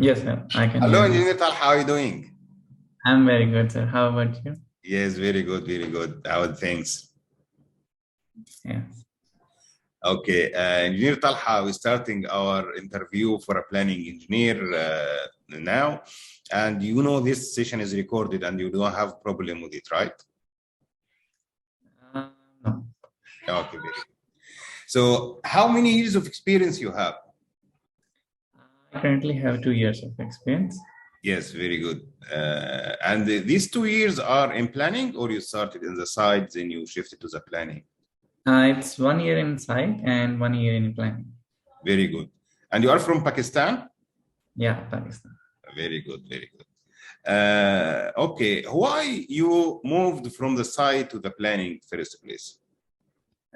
Yes, sir. I can Hello, hear you. Engineer Tal. How are you doing? I'm very good, sir. How about you? Yes, very good, very good. How are things? Yes. Okay, Engineer Talha, we're starting our interview for a planning engineer now. And you know this session is recorded and you don't have problem with it, right? No. Okay, very good. So how many years of experience you have? I currently have 2 years of experience. Yes, very good. And these 2 years are in planning or you started in the sides and you shifted to the planning? It's 1 year inside and 1 year in planning. Very good. And you are from Pakistan? Yeah, Pakistan. Very good, very good. Okay, why you moved from the site to the planning first place?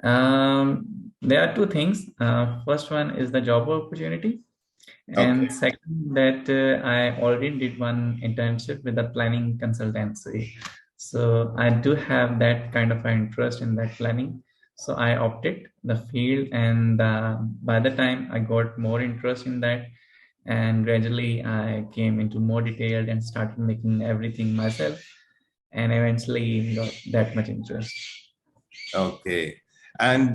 There are two things. First one is the job opportunity, Okay, and second that I already did one internship with a planning consultancy. So I do have that kind of an interest in that planning. So I opted the field, and by the time I got more interest in that, and gradually I came into more detailed and started making everything myself, and eventually got that much interest. okay. And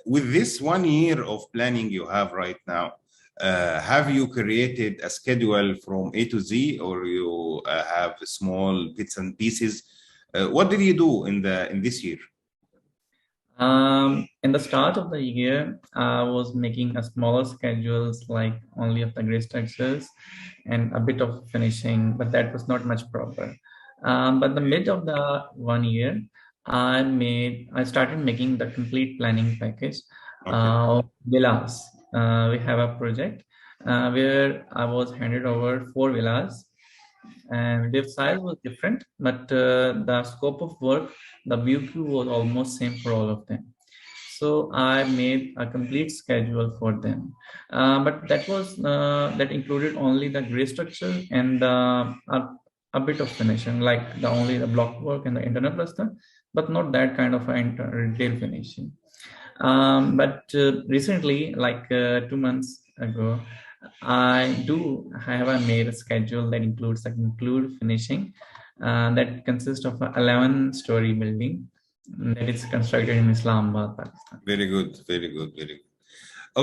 with this 1 year of planning you have right now, have you created a schedule from A to Z, or you have small bits and pieces? What did you do in this year? In the start of the year, I was making a smaller schedules, like only of the gray structures and a bit of finishing, but that was not much proper. But the mid of the 1 year, I started making the complete planning package Okay. of villas. We have a project where I was handed over 4 villas, and their size was different, but the scope of work, the view queue was almost same for all of them. So I made a complete schedule for them, but that included only the gray structure and a bit of finishing, like the only the block work and the internal plaster, but not that kind of detail finishing. But recently, like 2 months ago, I have made a schedule that include finishing that consists of an 11-story building that is constructed in Islamabad, Pakistan. Very good, very good, very good.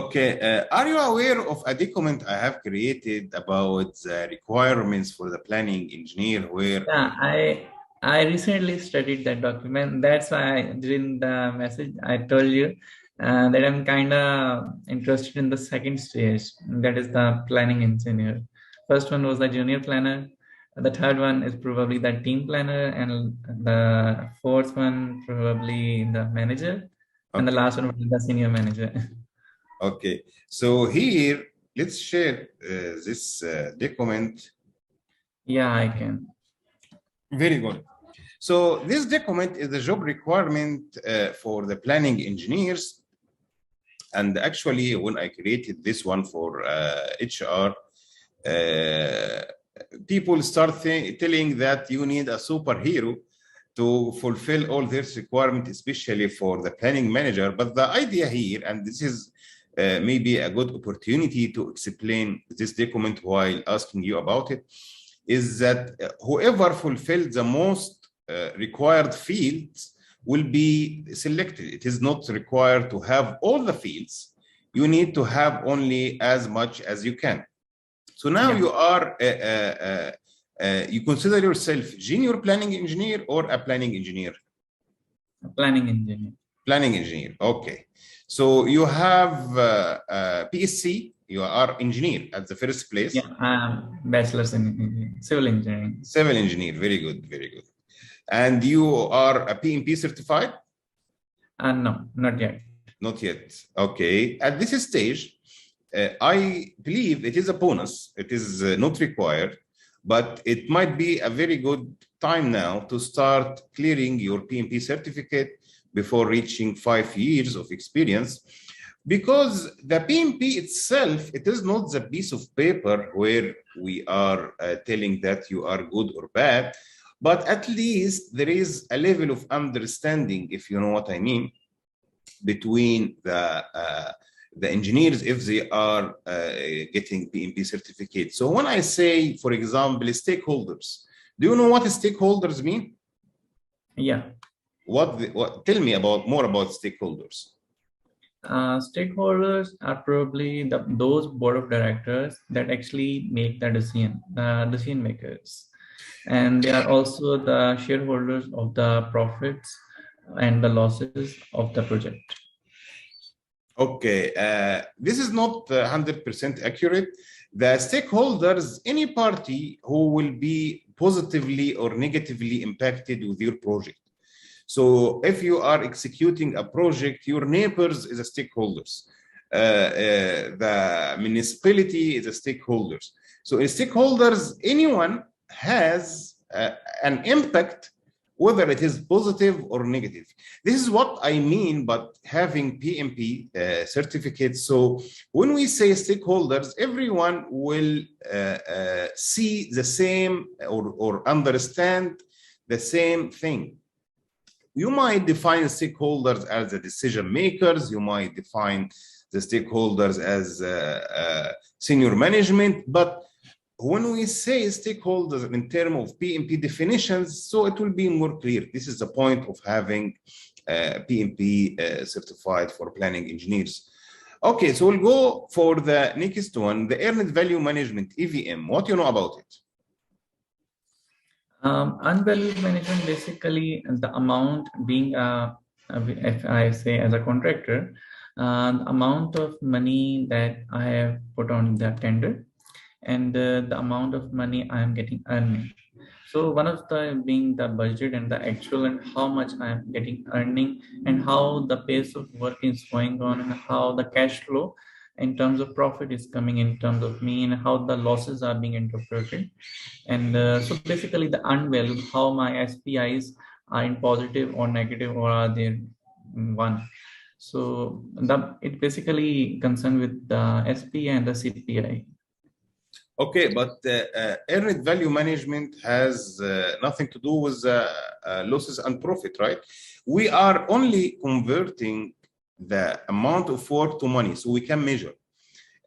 Okay, are you aware of a document I have created about the requirements for the planning engineer where, Yeah, I recently studied that document. That's why during the message I told you that I'm kind of interested in the second stage. That is the planning engineer. First one was the junior planner. The third one is probably the team planner, and the fourth one probably the manager, and the okay, last one would be the senior manager. okay. So here, let's share this document. Yeah, I can. Very good. So this document is the job requirement for the planning engineers. And actually, when I created this one for HR, uh, people start telling that you need a superhero to fulfill all this requirement, especially for the planning manager. But the idea here, and this is maybe a good opportunity to explain this document while asking you about it, is that whoever fulfills the most required fields will be selected. It is not required to have all the fields. You need to have only as much as you can. So now Yeah, you are, you consider yourself junior planning engineer or a planning engineer? planning engineer. Planning engineer, okay. So you have PSC, you are engineer at the first Yeah, place. bachelor's in civil engineering. Civil engineer, very good, very good. And you are a PMP certified? No, not yet. Not yet. Okay. At this stage, I believe it is a bonus. It is not required, but it might be a very good time now to start clearing your PMP certificate before reaching 5 years of experience. Because the PMP itself, it is not the piece of paper where we are telling that you are good or bad, but at least there is a level of understanding, if you know what I mean, between the engineers if they are getting PMP certificate. So when I say, for example, stakeholders, do you know what stakeholders mean? Yeah. Tell me more about stakeholders. Stakeholders are probably those board of directors that actually make the decision makers. And they are also the shareholders of the profits and the losses of the project. Okay, this is not 100% accurate. The stakeholders, any party who will be positively or negatively impacted with your project. So if you are executing a project, your neighbors is a stakeholders. The municipality is a stakeholders. So in stakeholders, anyone has an impact, whether it is positive or negative. This is what I mean by having PMP certificates. So when we say stakeholders, everyone will see the same or understand the same thing. You might define stakeholders as the decision makers. You might define the stakeholders as senior management. But when we say stakeholders in terms of PMP definitions, so it will be more clear. This is the point of having PMP certified for planning engineers. Okay, so we'll go for the next one, the Earned Value Management, EVM. What do you know about it? Unvalued management, basically the amount being, if I say as a contractor, the amount of money that I have put on the tender and the amount of money I am getting earning. So one of the being the budget and the actual and how much I am getting earning and how the pace of work is going on and how the cash flow in terms of profit is coming in terms of me and how the losses are being interpreted. And so basically the unvalued, how my SPIs are in positive or negative or are they one. So it basically concerned with the SPI and the CPI. Okay, but earned value management has nothing to do with losses and profit, right? We are only converting the amount of work to money so we can measure.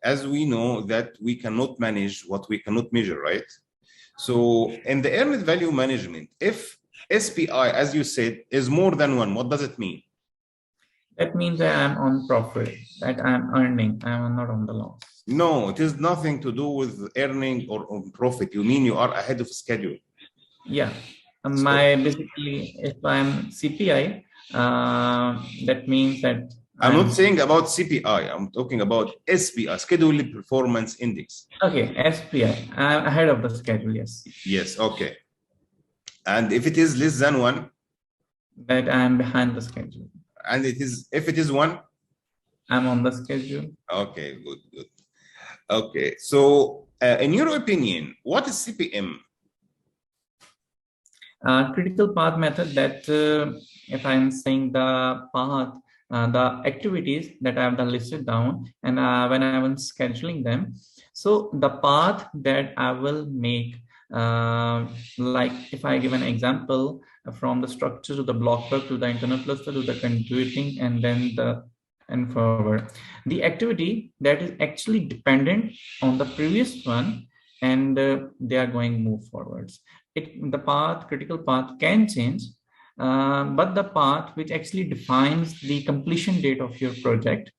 As we know that we cannot manage what we cannot measure, right? So in the earned value management, if SPI, as you said, is more than one, what does it mean? That means that I'm on profit, that I'm earning, I'm not on the loss. No, it has nothing to do with earning or on profit. You mean you are ahead of schedule? Yeah. Basically, if I'm CPI, that means that I'm not saying about CPI. I'm talking about SPI, Scheduled Performance Index. Okay, SPI. I'm ahead of the schedule, yes. Yes, okay. And if it is less than one? That I'm behind the schedule. And if it is one? I'm on the schedule. Okay, good, good. Okay, so in your opinion, what is CPM? Critical path method that if I'm saying the path, the activities that I have done listed down and when I was scheduling them. So the path that I will make, like if I give an example from the structure to the block work to the internal cluster to the conduiting and then and forward. The activity that is actually dependent on the previous one and they are going move forwards. The critical path can change, but the path which actually defines the completion date of your project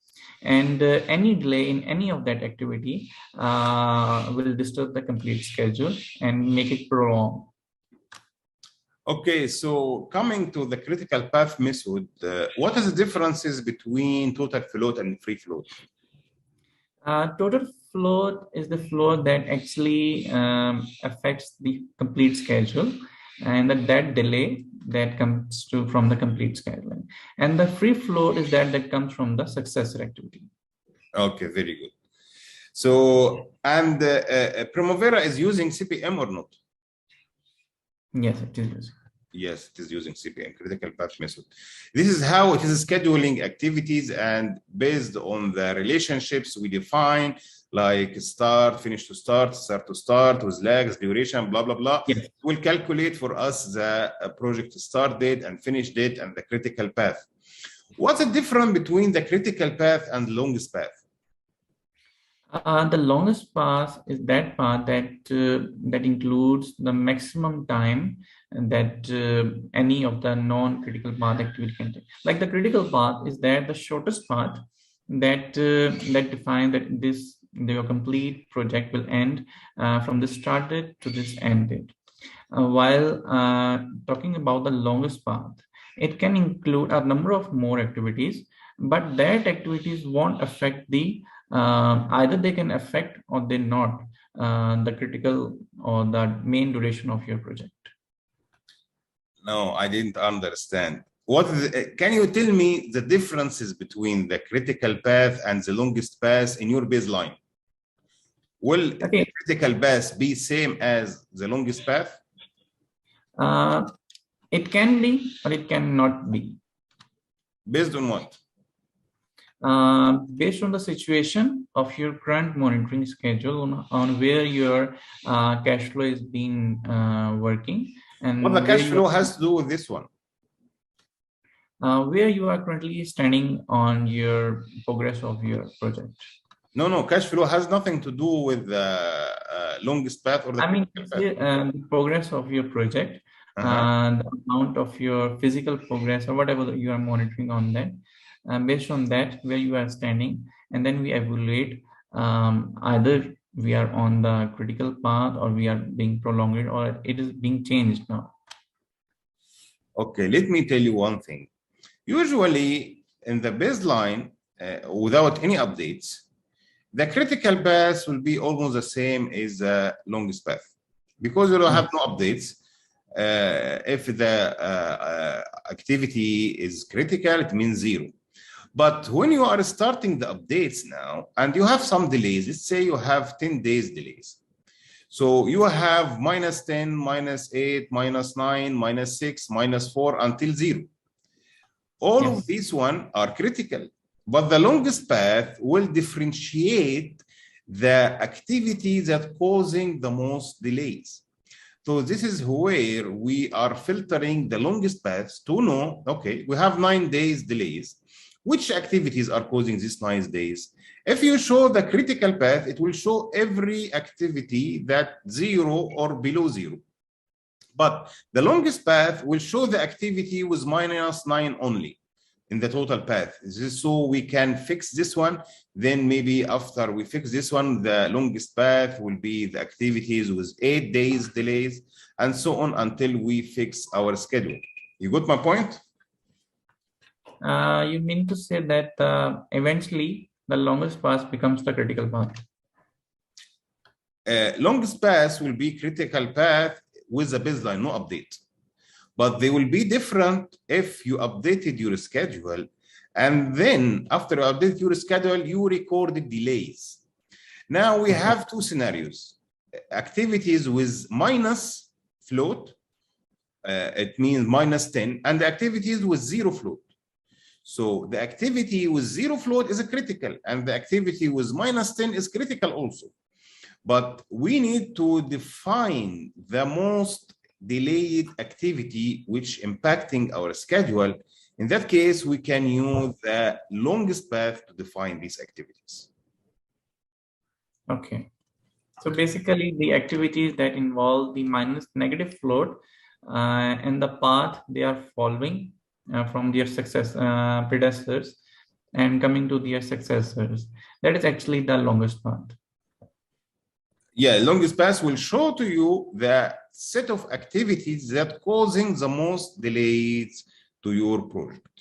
and any delay in any of that activity will disturb the complete schedule and make it prolong. Okay, so coming to the critical path method, what are the differences between total float and free float? Total float is the float that actually affects the complete schedule and that delay that comes from the complete scheduling. And the free float is that comes from the successor activity. Okay, very good. So, and Primavera is using CPM or not? Yes, it is using. Yes, it is using CPM, critical path method. This is how it is scheduling activities, and based on the relationships we define, like start, finish to start, start to start, with lags, duration, blah, blah, blah. Yes. It will calculate for us the project start date and finish date and the critical path. What's the difference between the critical path and longest path? The longest path is that path that includes the maximum time that any of the non-critical path activity can take. Like the critical path is that the shortest path that defines that your complete project will end from this start date to this end date. While talking about the longest path, it can include a number of more activities, but that activities won't affect either they can affect or they not the critical or the main duration of your project. No, I didn't understand. Can you tell me the differences between the critical path and the longest path in your baseline? Will the critical path be same as the longest path? It can be, or it cannot be. Based on what? Based on the situation of your current monitoring schedule on where your cash flow is being working. And what the cash flow has to do with this one? Where you are currently standing on your progress of your project. No, cash flow has nothing to do with the longest path or the the progress of your project, the amount of your physical progress or whatever you are monitoring on that. Based on that, where you are standing, and then we evaluate either we are on the critical path or we are being prolonged or it is being changed now. Okay, let me tell you one thing. Usually in the baseline, without any updates, the critical path will be almost the same as the longest path because you don't have no updates. If the activity is critical, it means 0. But when you are starting the updates now and you have some delays, let's say you have 10 days delays. So you have -10, -8, -9, -6, -4 until 0. All of these one are critical, but the longest path will differentiate the activity that causing the most delays. So this is where we are filtering the longest paths to know, okay, we have 9 days delays. Which activities are causing these 9 days? If you show the critical path, it will show every activity that 0 or below 0. But the longest path will show the activity with -9 only in the total path. This is so we can fix this one. Then maybe after we fix this one, the longest path will be the activities with 8 days delays and so on until we fix our schedule. You got my point? You mean to say that eventually the longest path becomes the critical path? Longest path will be critical path with a baseline, no update. But they will be different if you updated your schedule. And then after you update your schedule, you recorded delays. Now we have 2 scenarios. Activities with minus float, it means -10, and the activities with 0 float. So the activity with 0 float is a critical, and the activity with -10 is critical also. But we need to define the most delayed activity which impacting our schedule. In that case, we can use the longest path to define these activities. Okay. So basically the activities that involve the negative float and the path they are following from their predecessors and coming to their successors, that is actually the longest path. Yeah, longest path will show to you the set of activities that causing the most delays to your project.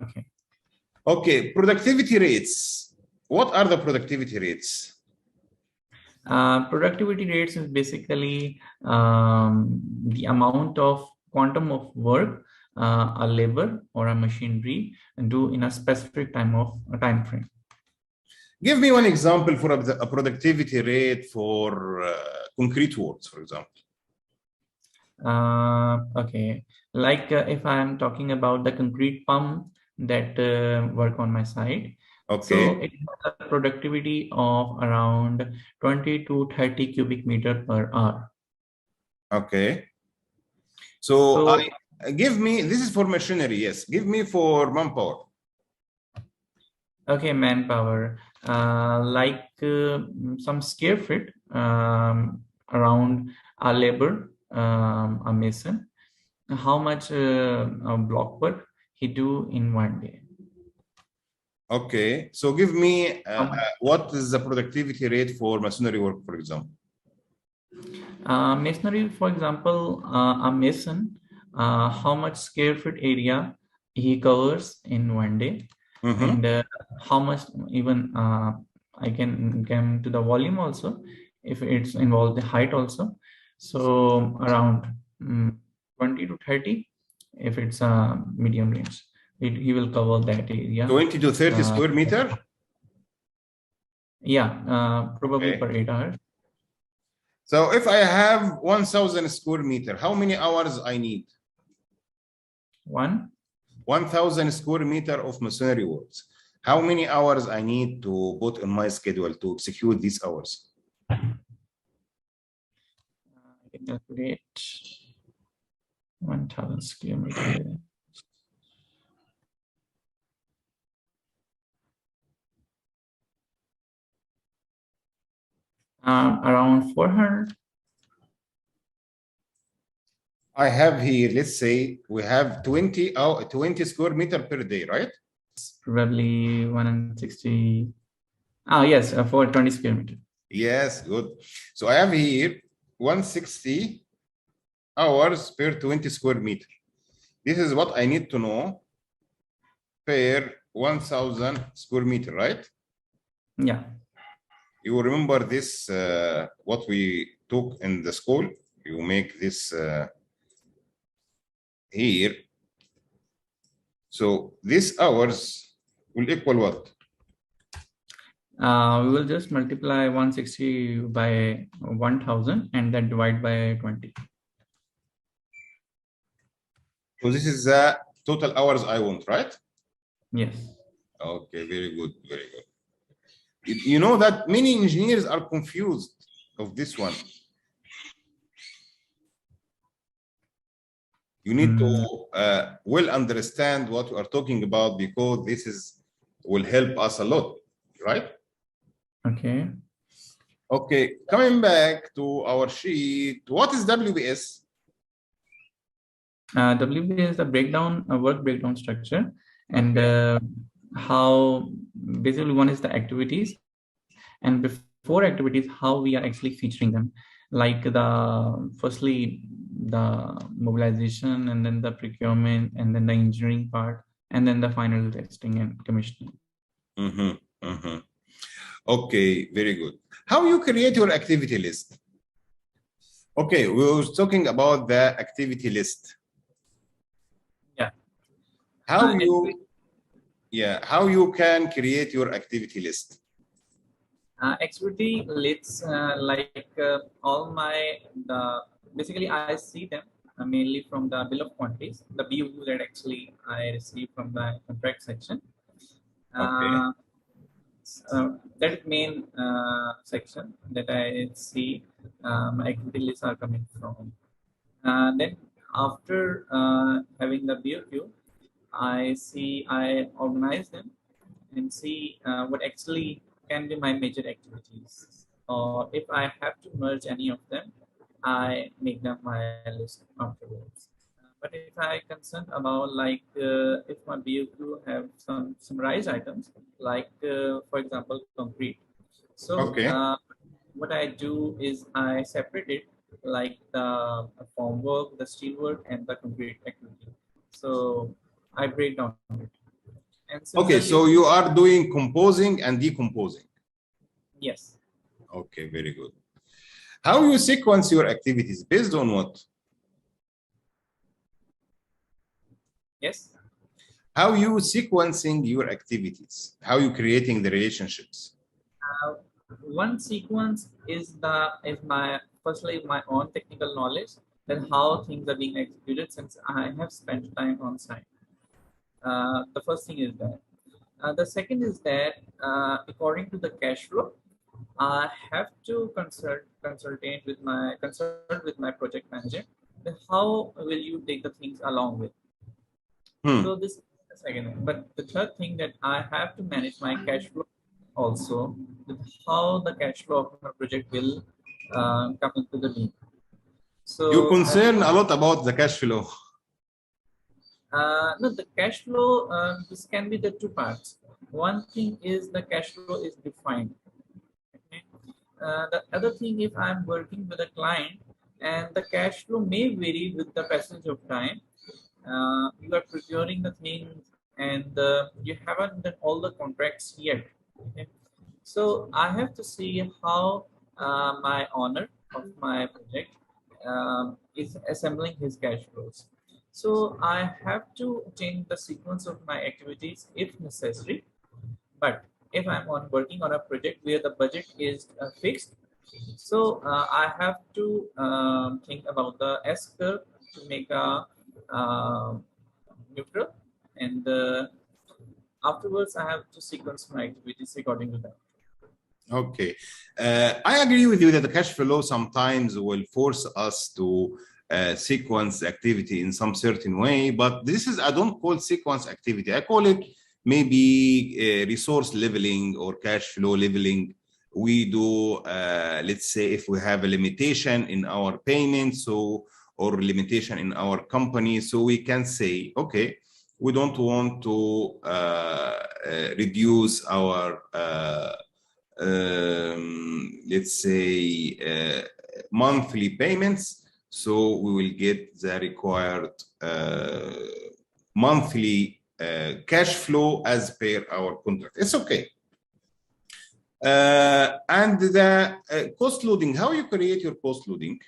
Okay. Okay, productivity rates. What are the productivity rates? Productivity rates is basically the amount of quantum of work a labor or a machinery do in a specific time frame. Give me one example for a productivity rate for concrete works, for example. Okay, like if I am talking about the concrete pump that work on my site. Okay. So it has a productivity of around 20 to 30 cubic meter per hour. Okay. So give me, this is for machinery, yes. Give me for manpower. Okay, manpower. like some square feet around a labor, a mason, how much block work he do in one day. Okay, so give me How much? what is the productivity rate for masonry work, for example? Masonry, for example, a mason, how much square foot area he covers in one day, and how much even I can come to the volume also, if it's involved the height also. So around 20 to 30, if it's a medium range, he will cover that area. 20 to 30 square meter? Yeah, probably Okay. per 8 hours. So if I have 1,000 square meter, how many hours I need? 1,000 square meter of masonry works. How many hours I need to put on my schedule to execute these hours? I can calculate 1,000 square meter. Around 400. I have here, let's say we have 20 square meter per day, right? Probably 160. Oh, yes, for 20 square meter. Yes, good. So I have here 160 hours per 20 square meter. This is what I need to know per 1,000 square meter, right? Yeah. You remember this, what we took in the school? You make this here. So these hours will equal what? We will just multiply 160 by 1,000 and then divide by 20. So this is the total hours I want, right? Yes. Okay, very good, very good. You know that many engineers are confused of this one. You need to well understand what we are talking about, because this will help us a lot, right? Okay. Okay, coming back to our sheet, what is WBS? WBS is the breakdown, work breakdown structure, and how basically one is the activities, and before activities, how we are actually featuring them, like firstly the mobilization, and then the procurement, and then the engineering part, and then the final testing and commissioning. Okay, very good. How you create your activity list? Okay, we were talking about the activity list. Yeah. How you can create your activity list? Activity lists, all basically I see them mainly from the bill of quantities, the BU that actually I receive from the contract section. Okay. That main section that I see my activity lists are coming from. Then after having the BOQ, I organize them and see what actually can be my major activities. Or if I have to merge any of them, I make them my list afterwards. But if I concerned about if my BOQ have some summarized items, for example, concrete. So what I do is I separate it like the formwork, the steelwork, and the concrete activity. So I break down it. Okay, so you are doing composing and decomposing. Yes. Okay, very good. How you sequence your activities, based on what? Yes. How you sequencing your activities? How you creating the relationships? One sequence is firstly my own technical knowledge, then how things are being executed since I have spent time on site. The first thing is that. The second is that according to the cash flow, I have to consult with my project manager. Then how will you take the things along with? So this is the second thing. But the third thing that I have to manage my cash flow also with how the cash flow of my project will come into the mean. You So concern a lot about the cash flow. no, the cash flow, this can be the two parts. One thing is the cash flow is defined. Okay? The other thing, if I'm working with a client and the cash flow may vary with the passage of time, you are procuring the things and you haven't done all the contracts yet. Okay? So I have to see how my owner of my project is assembling his cash flows. So I have to change the sequence of my activities if necessary. But if I'm on working on a project where the budget is fixed, so I have to think about the S curve to make a neutral, and afterwards I have to sequence my activities according to that. Okay, I agree with you that the cash flow sometimes will force us to sequence activity in some certain way, but this is, I don't call sequence activity. I call it maybe resource leveling or cash flow leveling. We do, let's say, if we have a limitation in our payments, so or limitation in our company, so we can say, okay, we don't want to reduce our let's say monthly payments, so we will get the required monthly cash flow as per our contract. It's okay. And the cost loading, how you create your cost loading?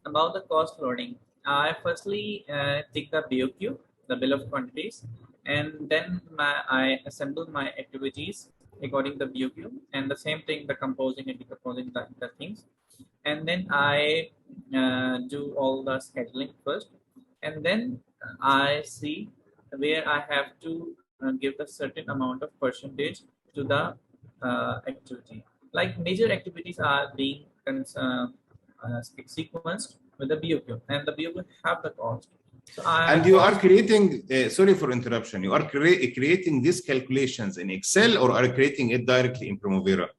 About the cost loading, I firstly take the BOQ, the bill of quantities, and then I assemble my activities according to the BOQ, and the same thing, the composing and decomposing the things, and then I do all the scheduling first, and then I see where I have to give a certain amount of percentage to the activity. Like major activities are being sequenced with the BOQ, and the BOQ have the cost. So And you are creating, sorry for interruption, you are creating these calculations in Excel or are creating it directly in Primavera?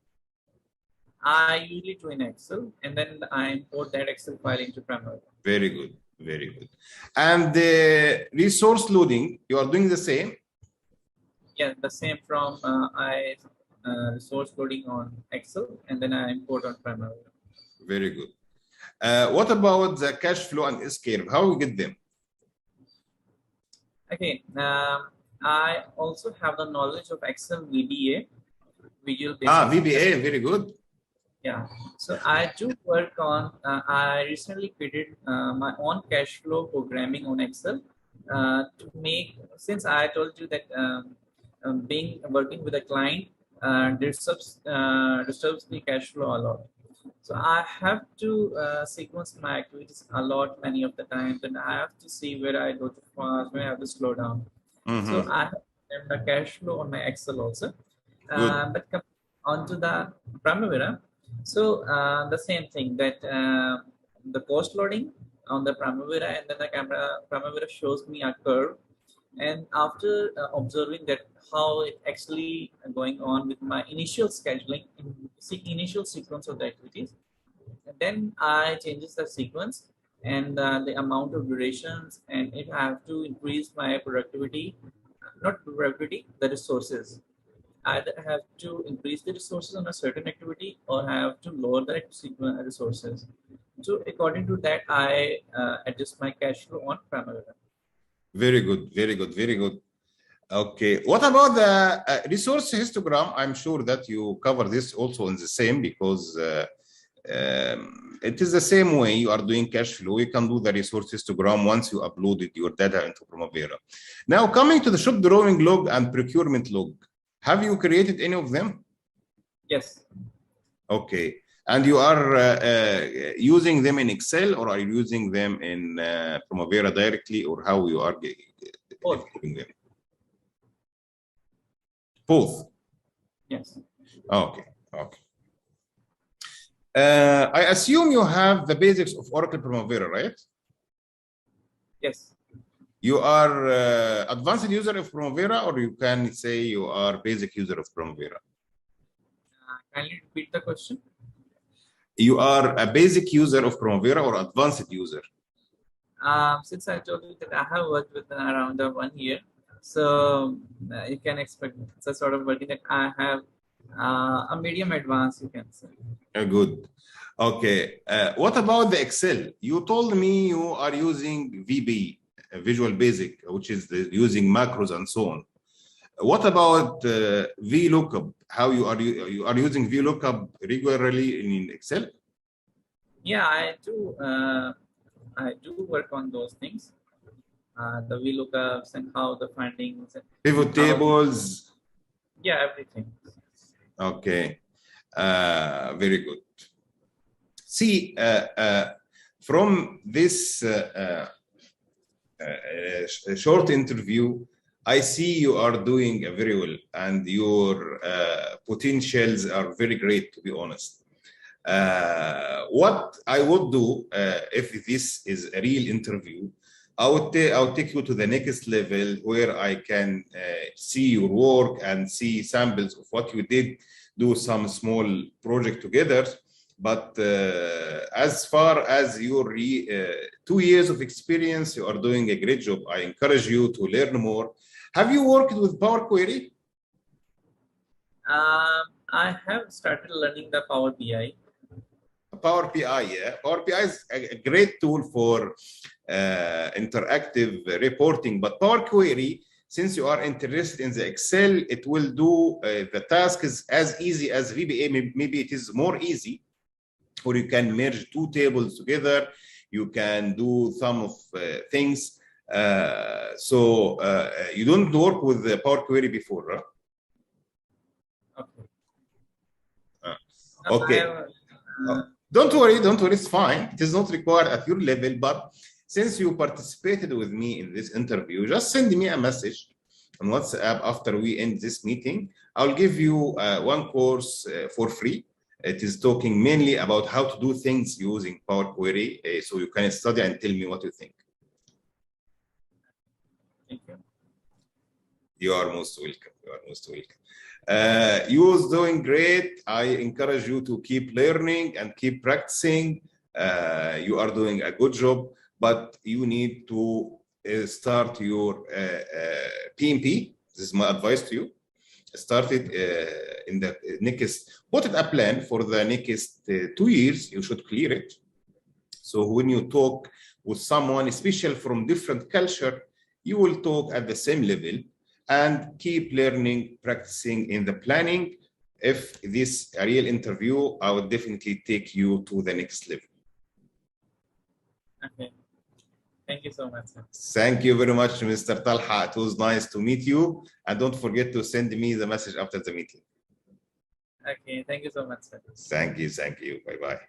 I usually do in Excel, and then I import that Excel file into Primavera. Very good, very good. And the resource loading, you are doing the same? Yeah, the same from I resource loading on Excel, and then I import on Primavera. Very good. What about the cash flow and S-curve? How we get them? Okay, I also have the knowledge of Excel VBA, Visual Basic. VBA, very good. Yeah, so I do work on, I recently created my own cash flow programming on Excel to make, since I told you that working with a client disturbs the cash flow a lot. So I have to sequence my activities a lot, many of the times, and I have to see where I go too fast, where I have to slow down. So I have the cash flow on my Excel also. But come on to the Primavera. So the same thing, that the cost loading on the Primavera, and then the Primavera shows me a curve. And after observing that how it actually going on with my initial scheduling, initial sequence of the activities, and then I changes the sequence and the amount of durations, and if I have to increase my productivity, not productivity, the resources. Either have to increase the resources on a certain activity or have to lower the resources. So according to that, I adjust my cash flow on Primavera. Very good, very good, very good. Okay, what about the resource histogram? I'm sure that you cover this also in the same, because it is the same way you are doing cash flow. You can do the resource histogram once you uploaded your data into Primavera. Now, coming to the shop drawing log and procurement log, have you created any of them? Yes. Okay. And you are using them in Excel, or are you using them in Primavera directly, or how you are getting them? Both? Yes. Okay. Okay. I assume you have the basics of Oracle Primavera, right? Yes. You are advanced user of Primavera, or you can say you are basic user of Primavera? Kindly repeat the question. You are a basic user of Primavera or advanced user? Since I told you that I have worked with around 1 year, so you can expect it's a sort of working that I have a medium advance, you can say. Good. Okay. What about the Excel? You told me you are using VB, Visual Basic, which is using macros and so on. What about VLOOKUP? How you are using VLOOKUP regularly in Excel? Yeah, I do work on those things. The VLOOKUPs and how the findings. Pivot tables. Yeah, everything. Okay. Very good. See, from this short interview, I see you are doing very well, and your potentials are very great, to be honest. What I would do if this is a real interview, I would take you to the next level where I can see your work and see samples of what you did, do some small project together. But as far as your 2 years of experience, you are doing a great job. I encourage you to learn more. Have you worked with Power Query? I have started learning the Power BI. Power BI, yeah. Power BI is a great tool for interactive reporting, but Power Query, since you are interested in the Excel, it will do the tasks as easy as VBA. Maybe it is more easy, or you can merge two tables together. You can do some of things. So you don't work with the Power Query before, right? Okay. Okay. Don't worry, it's fine. It is not required at your level, but since you participated with me in this interview, just send me a message on WhatsApp after we end this meeting. I'll give you one course for free. It is talking mainly about how to do things using Power Query, so you can study and tell me what you think. Thank you. You are most welcome. You are most welcome. You was doing great. I encourage you to keep learning and keep practicing. You are doing a good job, but you need to start your PMP. This is my advice to you. Start it in the next, put it a plan for the next 2 years. You should clear it. So when you talk with someone, especially from different culture, you will talk at the same level. And keep learning, practicing in the planning. If this is a real interview, I would definitely take you to the next level. Okay. Thank you so much, sir. Thank you very much, Mr. Talha. It was nice to meet you. And don't forget to send me the message after the meeting. Okay. Thank you so much, sir. Thank you. Thank you. Bye-bye.